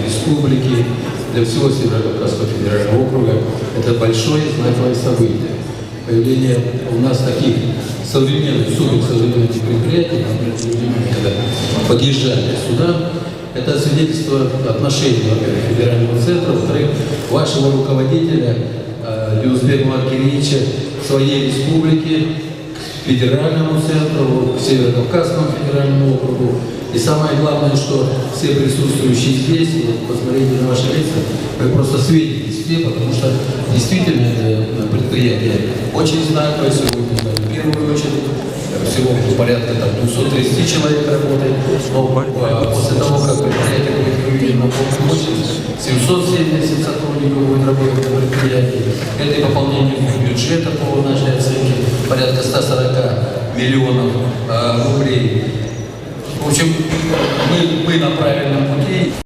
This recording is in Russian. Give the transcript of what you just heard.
республики, для всего Северо-Кавказского федерального округа. Это большое знаковое событие. Появление у нас таких современных, суперсовременных предприятий, когда подъезжали сюда, это свидетельство отношений, во-первых, федерального центра, во-вторых, вашего руководителя Юзбека Маркевича к своей республике, к федеральному центру, к Северо-Кавказскому федеральному округу. И самое главное, что все присутствующие здесь, вот, посмотрите на ваши лица, вы просто светитесь все, потому что действительно это предприятие очень знаковое сегодня, в первую очередь. Всего порядка 230 человек работает, но после того, как предприятие будет выведено на полную мощность, 770 сотрудников будет работать на предприятии. Это и пополнение бюджета по нашей оценке порядка 140 миллионов рублей. В общем, мы на правильном пути.